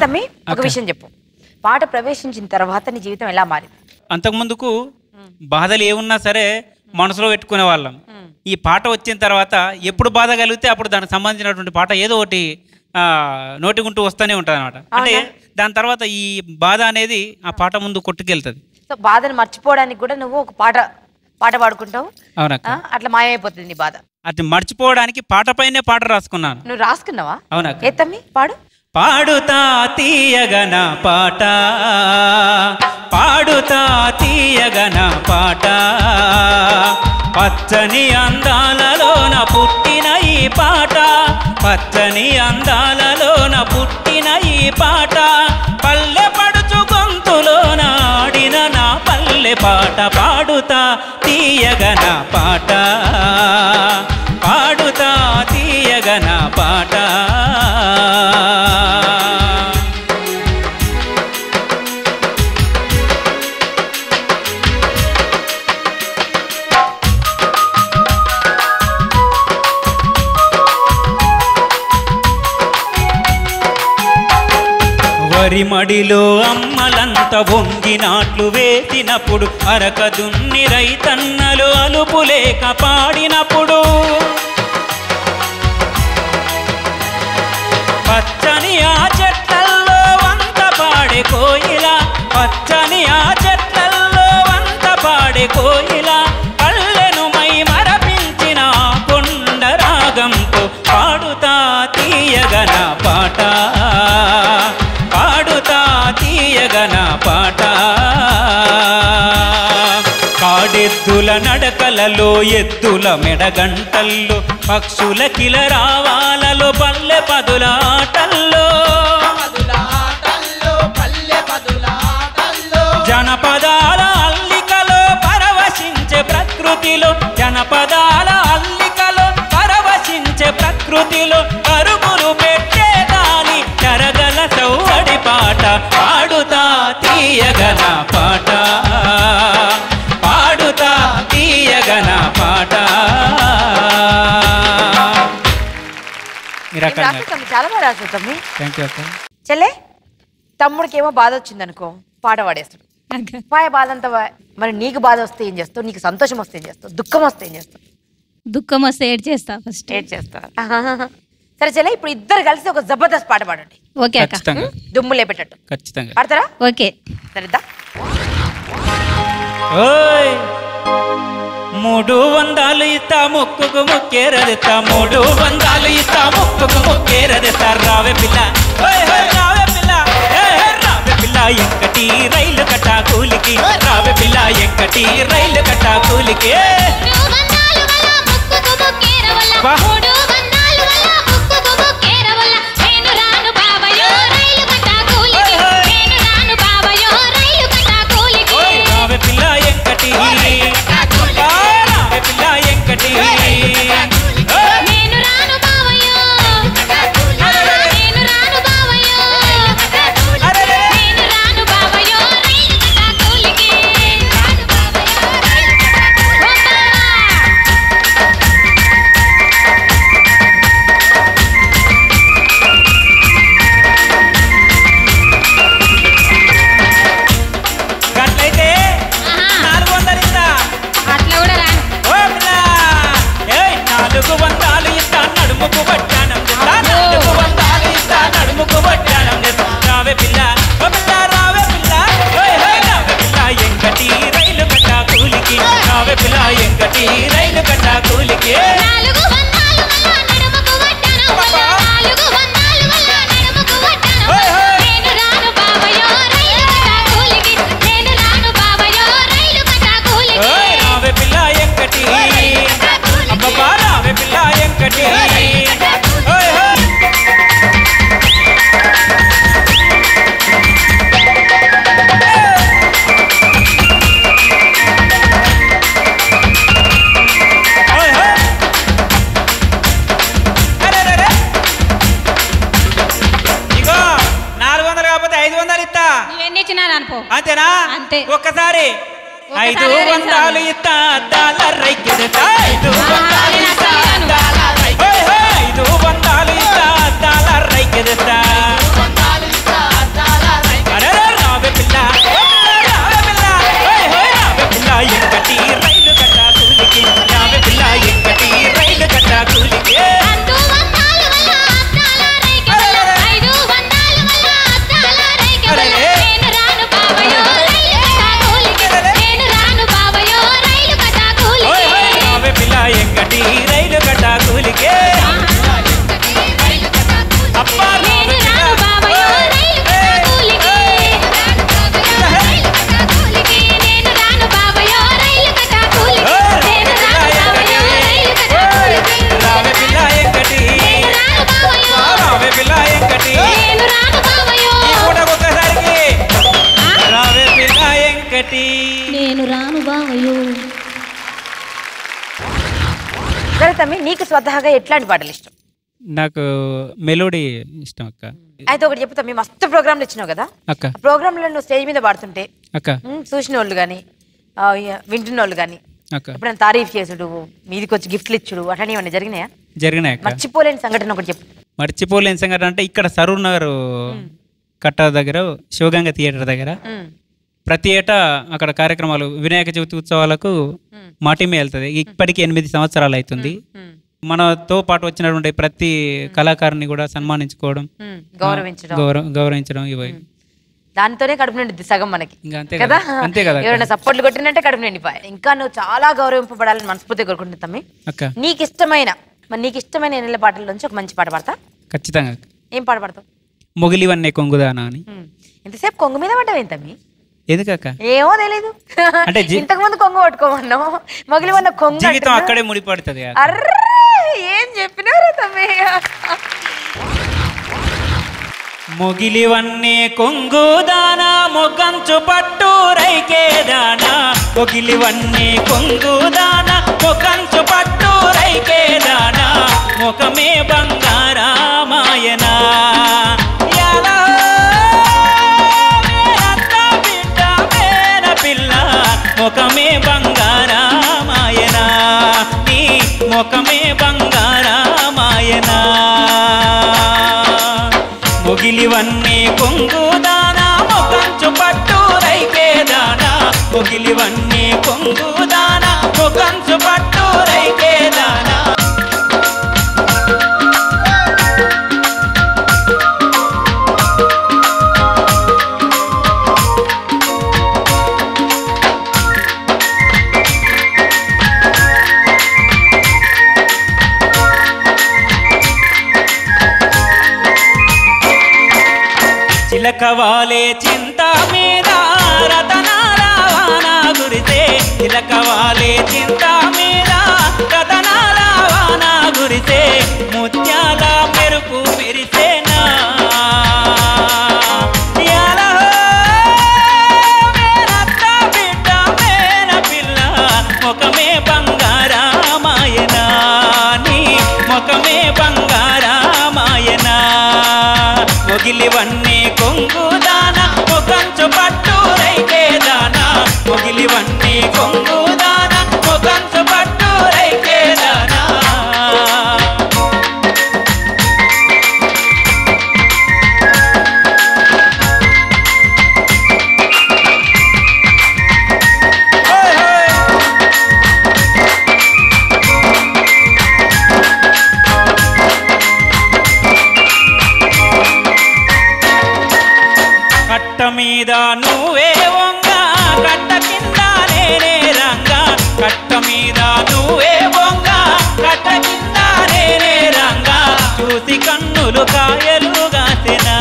తమ్మి ఒక విషయం చెప్పు, పాట ప్రవేశించిన తర్వాత నీ జీవితం ఎలా మారింది? అంతకు ముందుకు బాధలు ఏమున్నా సరే మనసులో పెట్టుకునే వాళ్ళం. ఈ పాట వచ్చిన తర్వాత ఎప్పుడు బాధ కలిగితే అప్పుడు దానికి సంబంధించినటువంటి పాట ఏదో ఒకటి నోటికుంటూ వస్తూనే ఉంటుంది అనమాట. అంటే దాని తర్వాత ఈ బాధ అనేది ఆ పాట ముందు కొట్టుకెళ్తుంది. సో బాధను మర్చిపోవడానికి కూడా నువ్వు ఒక పాట పాడుకుంటావు. అవునక్క. అట్లా మాయమైపోతుంది నీ బాధ. అది మర్చిపోవడానికి పాట పైనే పాట రాసుకున్నాను. నువ్వు రాసుకున్నావా? అవునక్క. ఏ తమ్మి పాడు. పాడుతా తీయగన పాట, పాడుతా తీయగన పాట, పచ్చని అందాలలోన పుట్టిన ఈ పాట, పచ్చని అందాలలోన పుట్టిన ఈ పాట, పల్లె పడుచు గొంతులోన ఆడిన నా పల్లె పాట, పాడుతా తీయగన పాట, పాడుతా తీయగన పాట. వరిమడిలో అమ్మలంత వంగినాట్లు వేసినప్పుడు, అరక దున్ని రైతన్నలు అలుపులేక పాడినప్పుడు, పచ్చని ఆ చెట్లల్లో వంత పాడే కోయిల, పచ్చని ఆ చెట్లల్లో వంత పాడే కోయిల, పల్లెను మై మరపించిన కొండ రాగంతో పాడుతా తీయగన పాట, పాడుతా తీయగన పాట. కాడెద్దుల నడకలలో ఎద్దుల మెడగంటల్లో, పక్షుల కిలరావాలలో పల్లె పదుల ఆటల్లో, జనపదాల అల్లికలో పరవశించే ప్రకృతిలో, జనపదాల అల్లికలో పరవశించే ప్రకృతిలో, అరుగులు పెట్టే గాలి కరగల సౌవడి పాట, పాడుతా తీయగన పాట, పాడుతా తీయగన పాట. చాలా బాగా రాసు తమ్మి. థ్యాంక్ యూ అక్క. చెల్లె, తమ్ముడికి ఏమో బాధ వచ్చింది అనుకో, పాట పాడేస్తాడు. బాధ అంతా మరి నీకు బాధ వస్తే ఏం చేస్తావు? నీకు సంతోషం వస్తే ఏం చేస్తావు? దుఃఖం వస్తే ఏం చేస్తావు? దుఃఖం వస్తే ఏడ్ చేస్తా. ఫస్ట్ ఏడ్ చేస్తా. సరే చెల్లె, ఇప్పుడు ఇద్దరు కలిసి ఒక జబర్దస్త్ పాట పాడండి. ఓకే అక్క. దుమ్ము లేపేటట్టు. ఖచ్చితంగా పాడతారా? ఓకే. సరేదా? ఓయ్ 300 ఇస్తా ముక్కుకు ముక్కేరదిస్తా, 300 ఇస్తా ముక్కుకు ముక్కేరదిస్తా, రావే పిల్ల, రావే పిల్ల, రావే పిల్ల ఎక్కటి రైలు కట్టా కూలికి, రావే పిల్ల ఎక్కటి రైలు కట్టా కూలికి. రావే పిల్ల ఎక్కటి, రావే పిల్ల ఎక్కటి, రైలు కట్టా కూలికి. రావే పిల్ల ఎంకటి, అబ్బబ్బా రావే పిల్ల ఎంకటి. అంతేనా? అంతే. ఒక్కసారి 500 ఇస్తా డాలర్ రైకిస్తా, 500 ఇస్తా డాలర్ రైకిస్తా, 500 ఇస్తా డాలర్ రైకిస్తా, వెనకటి. నేను రాను బావయో. సరే తమ్మి, నీకు స్వతహాగా ఎట్లాంటి పాటలు ఇష్టం? నాకు మెలోడీ ఇష్టం అక్క. అయితే ఒకటి చెప్తా, మీ మస్తు ప్రోగ్రాంలు ఇచ్చినావు కదా అక్క. ప్రోగ్రాంలో నువ్వు స్టేజ్ మీద పాడుతుంటే అక్క చూసిన వాళ్ళు కానీ వింటున్న వాళ్ళు కానీ అక్క ఎప్పుడైనా తారీఫ్ చేసుడు, మీదికి వచ్చి గిఫ్ట్లు ఇచ్చుడు అట్లాంటివి ఏమన్నా జరిగినాయా? జరిగినాయి అక్క. మర్చిపోలేని సంఘటన ఒకటి చెప్పు. మర్చిపోలేని సంఘటన అంటే ఇక్కడ సరూర్ నగర్ కట్ట దగ్గర శివగంగ థియేటర్ దగ్గర ప్రతి ఏటా అక్కడ కార్యక్రమాలు, వినాయక చవితి ఉత్సవాలకు మా టీమే వెళ్తుంది. ఇప్పటికి 8 సంవత్సరాలు అవుతుంది. మనతో పాటు వచ్చినటువంటి ప్రతి కళాకారుని కూడా సన్మానించుకోవడం, గౌరవించడం ఇవి దాంతోనే కడుపు నిండి సగం మనకి. ఇంకా అంతే కదా, అంతే కదా. ఎవరైనా సపోర్ట్లు కొట్టినంటే కడుపు నిండిపోయాయి. ఇంకా నువ్వు చాలా గౌరవింపబడాలని మనస్ఫూర్తిగా కోరుకుంటున్నాం. నీకు ఇష్టమైన ఎన్నెల పాటల నుంచి ఒక మంచి పాట పాడతా? ఖచ్చితంగా. ఏం పాట పాడతావు? మొగిలివన్నే కొంగుదానా అని. ఎంతసేపు కొంగు మీద పడ్డావు ఏంటమ్మి? ఎందుకక్క? ఏమో తెలీదు. అంటే ఇంతకు ముందు కొంగు పట్టుకోమన్నావు, మొగిలివన్న కొంగు జీవితం అక్కడే ముడిపడుతుంది. అర్రే ఏం చెప్పినారు తమ్మి? మొగిలివన్నే కొంగుదానా మొగ్గంచు పట్టు రైకేదానా. మొగిలివన్నే కొంగుదానా మొగ్గంచు పట్టు రైకేదానా. ముఖమే బంగారామాయనా. ముఖమే బంగారామాయనా. నీ ముఖమే బంగారామాయనా. మొగిలివన్నే కొంగుదానా మొకంచు పట్టు రైకేదానా. మొగిలివన్నే కొంగుదానా మొకంచు పట్టు రైకేదానా. చిలకవాలే చింత మీద రతనాల వాన గురిసే. చిలకవాలే చింత మీద రతనాల వాన గురిసే. ముత్యాల మెరుపు మెరిసేనా. బిడ్డ మేన పిల్ల ముఖమే బంగారామాయనా. నీ ముఖమే బంగారామాయనా. మొగిలివన్నే కొంగుదానా మొకంచు పట్టు రైకేదానా. మొగిలివన్నే కొంగుదానా మొకంచు పట్టు రైకేదానా. కట్ట మీద నువ్వే వంగ కట్ట కింద నేనే రంగా. కట్ట మీద నువ్వే వంగ కట్ట కింద నేనే రంగా. చూసి కన్నులు కాయలు గాసెనా.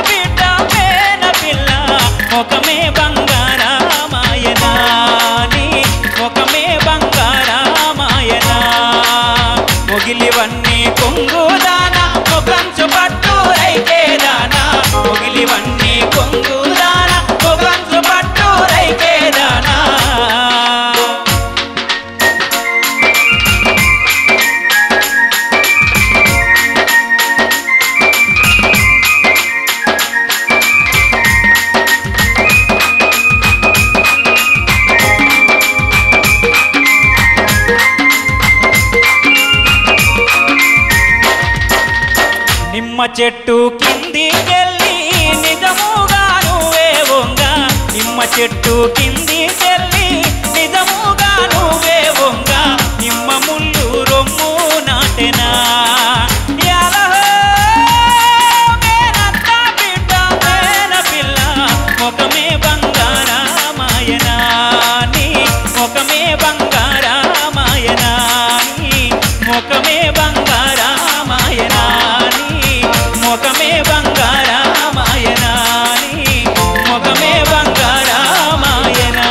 బిడ్డ మేన పిల్ల ముఖమే బంగారామాయనా. నీ ముఖమే బంగారామాయనా. మొగిలివన్నీ కొంగుదానా మొకంచు పట్టు రైకేదానా. మొగిలివన్నీ కొంగుదానా మొకంచు పట్టు రైకేదానా. నిమ్మ చెట్టు కిందికెళ్ళి నిజముగా నువ్వే వంగ. నిమ్మ చెట్టు కిందికెళ్ళి నిజముగా నువ్వే వంగ. నిమ్మ ముళ్ళు రొమ్ము నాటెనా. బిడ్డ మేన పిల్ల ముఖమే బంగారామాయనా. నీ ముఖమే బంగారామాయనా. నీ ముఖమే బంగారామాయనా. ముఖమే బంగారామాయనా. నీ ముఖమే బంగారామాయనా.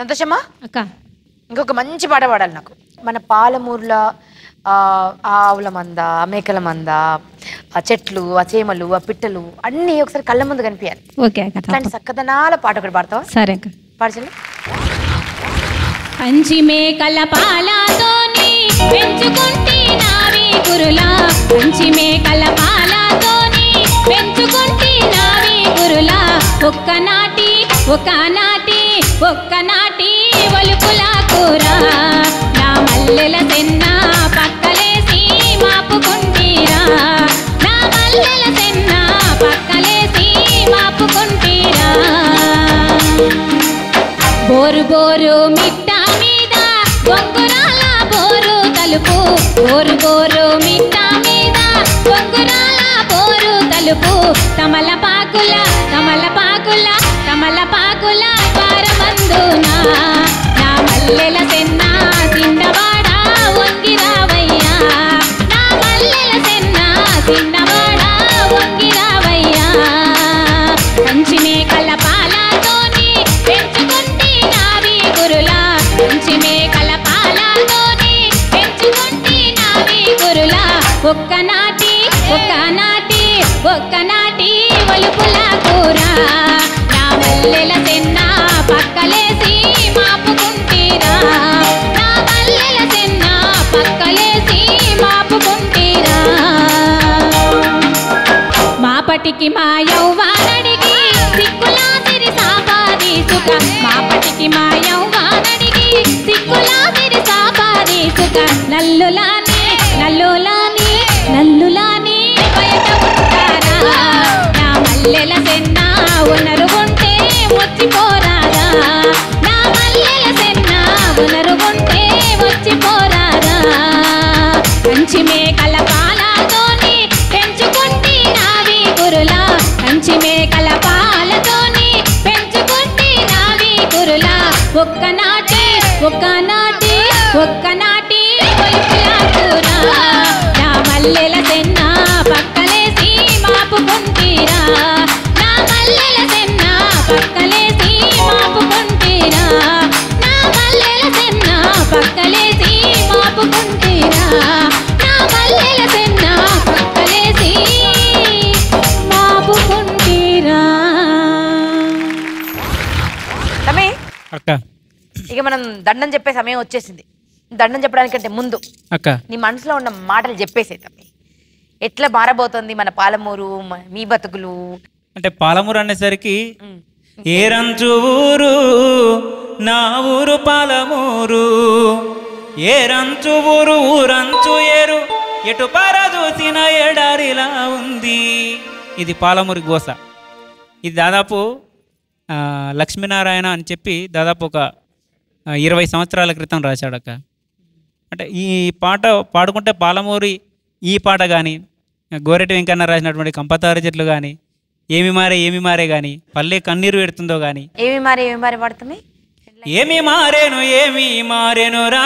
సంతోషమా అక్క ఇంకొక మంచి పాట పాడాలి నాకు. మన పాలమూరులో ఆవుల మంద, మేకల మంద, ఆ చెట్లు, ఆ చేమలు, ఆ పిట్టలు అన్నీ ఒకసారి కళ్ళ ముందు కనిపించాలి. ఓకే అక్క. ఇట్లాంటి చక్కదనాల పాట ఒకటి పాడతావా? సరే అక్క. పాడచల్లి. కంచి మేకల పాలతోని పెంచుకుంటే నావి కురులా, కంచి మేకల పాలతోని పెంచుకుంటే నావి కురులా, ఒక్కనాటి ఒలుపుల కూర, నా మల్లెల సెన్న పక్కలేసి మాపుకుంటీరా, నా మల్లెల సెన్న పక్కలేసి మాపుకుంటీరా, బోరు బోరు మిట్ట మీద బొంగురాల బోరు తలుపు, బోరు బోరు మిట్ట మీద బొంగురాల బోరు తలుపు, తమలపాకుల పారమందునా, నా మల్లెల సెన్న చిన్నవాడ వంగిరావయ్యా, నా మల్లెల సెన్న చిన్నవాడ వంగిరావయ్యా, కంచి మేకల పాలతోని పెంచుకుంటే నావి కురులా, కంచి మేకల పాలతోని పెంచుకుంటే నావి కురులా, ఒక్కనాటి ఒలుపుల కూర, నా మల్లెల సెన్న పక్కలేసి మాపుకుంటీరా, నా మల్లెల సెన్న పక్కలేసి మాపుకుంటీరా, మాపటికి మా యవ్వానడిగి సిక్కులా సిరి సాపాదీసుక, మాపటికి మా యవ్వానడిగి సిక్కులా సిరి సాపాదీసుక, నల్లులాని బయట ఉంటారా, నా మల్లెల సెన్న ఉనరుగుంటే వచ్చిపోరాదా, నా మల్లెల సెన్న ఉనరుగుంటే వచ్చిపోరాదా, కంచి మేకల పాలతోని పెంచుకుంటే నావి కురులా, కంచి మేకల పాలతోని పెంచుకుంటే నావి కురులా, ఒక్కనాటి ఒలుపుల కూర, నా మల్లెల సెన్న పక్కలేసి మాపుకుంటీరా, నా మల్లెల సెన్న పక్కలేసి మాపుకుంటీరా, నా మల్లెల సెన్న పక్కలేసి మాపుకుంటీరా, నా మల్లెల సెన్న పక్కలేసి మాపుకుంటీరా. తమ్మి అక్క ఇక మనం దండం చెప్పే సమయం వచ్చేసింది. దండం చెప్పడానికంటే ముందు అక్క నీ మనసులో ఉన్న మాటలు చెప్పేసే తమ్మి. ఎట్లా మారబోతోంది మన పాలమూరు, మీ బతుకులు? అంటే పాలమూరు అనేసరికి ఏ రంచు ఊరు నా ఊరు పాలమూరు, ఏ రంచు ఊరు ఊరంచు ఏరు, ఎటు పార చూసిన ఎడారిలా ఉంది. ఇది పాలమూరి గోస. ఇది దాదాపు లక్ష్మీనారాయణ అని చెప్పి దాదాపు ఒక 20 సంవత్సరాల క్రితం రాశాడక్క. అంటే ఈ పాట పాడుకుంటే పాలమూరి ఈ పాట కానీ, గోరెటి వెంకన్న రాసినటువంటి కంపతారు చెట్లు కానీ, ఏమి మారే కానీ, పల్లె కన్నీరు పెడుతుందో కానీ, ఏమి మారే పడుతుంది. ఏమి మారేనురా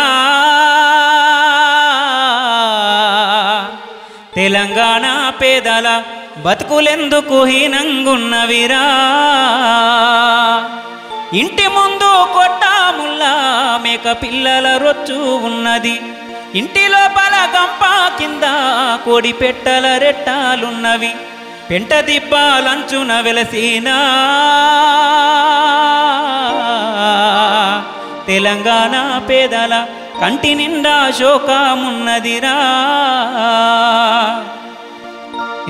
తెలంగాణ పేదల బతుకులెందుకు హీనంగున్నవిరా, ఇంటి ముందు కొట్టాముల్లా మేక పిల్లల రొచ్చు ఉన్నది, ఇంటి లోపల గంప కింద కోడి పెట్టల రెట్టాలున్నవి, పెంట దిబ్బాలంచున వెలసినా తెలంగాణ పేదల కంటి నిండా శోకమున్నదిరా.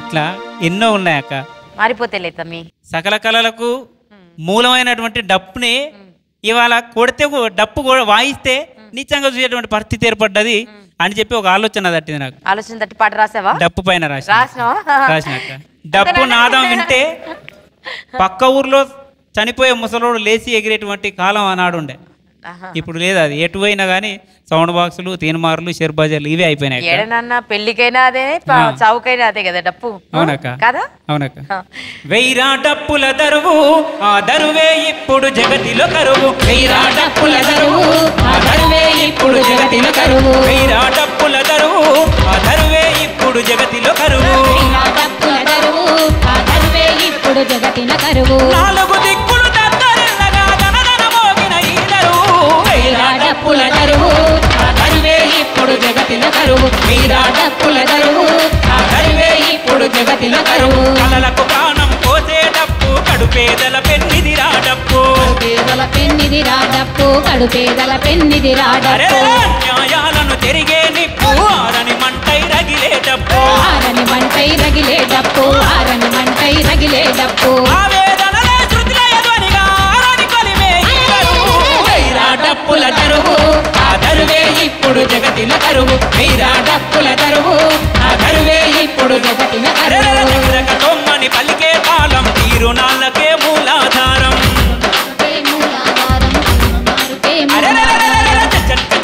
ఇట్లా ఎన్నో ఉన్నాయక్క. మారిపోతేలే తమ్మి. సకల కళలకు మూలమైనటువంటి డప్పుని ఇవాళ కొడితే డప్పు వాయిస్తే నిత్యంగా చూసేటువంటి పరిస్థితి ఏర్పడ్డది అని చెప్పి ఒక ఆలోచన తట్టింది నాకు. ఆలోచన తట్టి పాట రాసావా? డప్పు పైన రాసినాక డప్పు నాదం వింటే పక్క ఊర్లో చనిపోయే ముసలోడు లేచి ఎగిరేటువంటి కాలం ఆనాడు ఉండే. ఇప్పుడు లేదు. అది ఎటు అయినా కానీ సౌండ్ బాక్సులు, తీన్మార్లు, షెర్బాజర్లు ఇవే అయిపోయినాయి. ఏడనన్నా పెళ్లికైనా అదే, చావుకైనా అదే కదా డప్పు. అవునక్క, కదా? అవునక్క. వెయ్యిరా డప్పుల దరువు, ఆ దరువే ఇప్పుడు జగతిలో కరువు. వెయ్యిరా డప్పుల దరువు, ఆ దరువే ఇప్పుడు జగతిలో కరువు. వెయ్యిరా డప్పుల దరువు, ఆ దరువే ఇప్పుడు జగతిలో కరువు. ఇప్పుడు జగతిన కరువు. నాలుగు దిక్కులు దద్దరిల్లగా దనదన మోగిన ఈ దరువు. కరువు వీరా డప్పుల దరువు ఆ దరువే ఇప్పుడు జగతిలో కరువు కలలకు ప్రాణం పోసే డప్పు కడుపేదల పెన్నిదిరా డప్పు పేదల పెన్నిదిరా డప్పు కడుపేదల పెన్నిదిరా డప్పు న్యాయాలను తిరిగే నిప్పు ఆరని మంటై రగిలే డప్పు ఆరని మంటై రగిలే డప్పు ఆరని మంటై రగిలే డప్పు ఆవేదనలే శృతిలయ ధ్వనిగా ఆరని కొలిమే ఈ కరువు వీరా డప్పుల దరువు ఆ దరువే ఇప్పుడు జగతిలో కరువు వీరా డప్పుల దరువు ఆ దరువే ఇప్పుడు జగతిలో కరువు తొమ్మని పలికే కాలం తీరునాళ్ళకే మూలాధారం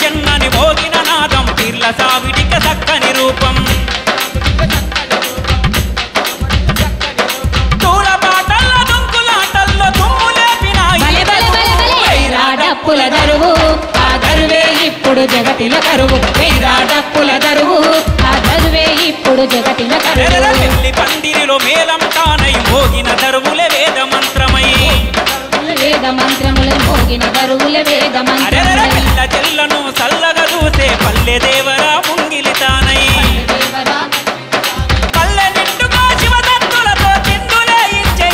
చెన్నని మోగిన నాదం తీర్ల సావిడిక చక్కని రూపం తూరపాటల్లో దుంకులాటల్లో దుమ్ము లేపిన వీరా డప్పుల దరువు ఆ దరువే ఇప్పుడు జగతిలో కరువు వీరా డప్పుల దరువు ఆ దరువే ఇప్పుడు జగతిలో కరువు పెళ్లి పందిరిలో మేలం తానై మోగిన దరువులే వేద మంత్రమై వేద మంత్రములు మోగిన దరువుల వేద మంత్రములు పిల్ల చెల్లను సల్లగా చూసే పల్లె దేవరా ముంగిలి తానై పల్లె నిండుగా శివదత్తులతో చిందులే ఇచ్చే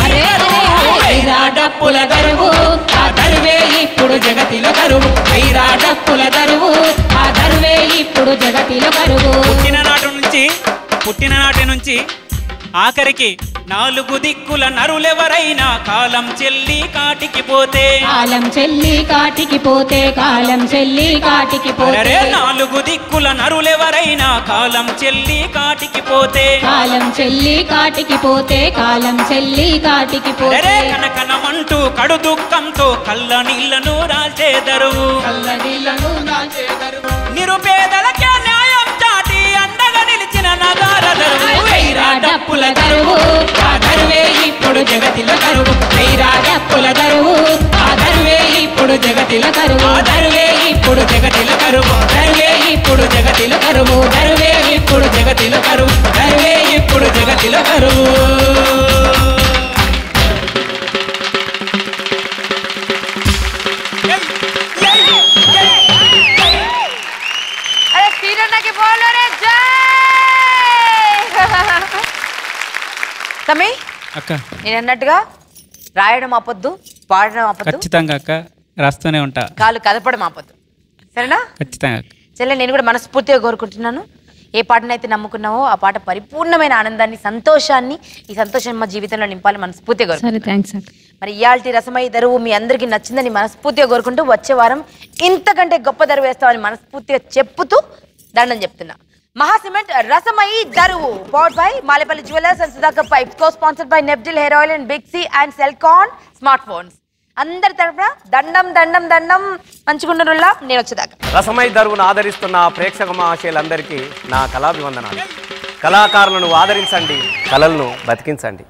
వీరా డప్పుల దరువు ఆ దరువే ఇప్పుడు జగతిలో కరువు వీరా డప్పుల దరువు ఆ దరువే ఇప్పుడు జగతిలో కరువు పుట్టిన నాటి నుంచి ఆఖరికి నాలుగు దిక్కుల నరులెవరైనా కాలం చెల్లి కాటికి పోతే కాలం చెల్లి కాటికి పోతే కాలం చెల్లి కాటికి పోతే నాలుగు దిక్కుల నరులెవరైనా కాలం చెల్లి కాటికి పోతే కాలం చెల్లి కాటికి పోతే కాలం చెల్లి కాటికి పోతే కనకనమంటూ కడు దుఃఖంతో కళ్ళ నీళ్లను రాల్చేదరు నిరుపేదలకే న్యాయం చాటి అండగా నిలిచిన నగారదరు డప్పుల దరువు ఆ దరువే ఇప్పుడు జగతిలో కరువు వీరా డప్పుల దరువు ఆ దరువే ఇప్పుడు జగతిలో కరువు దరువే ఇప్పుడు జగతిలో కరువు దరువే ఇప్పుడు జగతిలో కరువు దరువే ఇప్పుడు జగతిలో కరువు దరువే ఇప్పుడు జగతిలో కరువు తమ్మి అక్క నేను అన్నట్టుగా రాయడం ఆపొద్దు, పాడడం ఆపొద్దు, ఖచ్చితంగా అక్క రాస్తూనే ఉంటా, కాలు కదపడం ఆపొద్దు, సరేనా? ఖచ్చితంగా చెల్లె నేను కూడా మనస్ఫూర్తిగా కోరుకుంటున్నాను, ఏ పాటనైతే నమ్ముకున్నావో ఆ పాట పరిపూర్ణమైన ఆనందాన్ని, సంతోషాన్ని, ఈ సంతోషం మా జీవితంలో నింపాలి మనస్ఫూర్తిగా కోరుకుంటున్నాను. మరి ఇయాల్టి రసమై దరువు మీ అందరికీ నచ్చిందని మనస్ఫూర్తిగా కోరుకుంటూ వచ్చే వారం ఇంతకంటే గొప్ప దరువు వేస్తామని మనస్ఫూర్తిగా చెప్పుతూ దండం చెప్తున్నా. మహా cement Rasamayi Daruvu powered by Malepalli jewellers and Sudhakar pipes, co sponsored by నెప్జిల్ hair oil and big C and Celkon smart phones. అందరి తరఫున దండం దండం దండం మంచుకుంటున్నా నేను వచ్చేదాకా. రసమై దరువును ఆదరిస్తున్న ప్రేక్షక మహాశయులందరికీ నా కళాభివందనాలు. కళాకారులను ఆదరించండి, కళలను బతికించండి.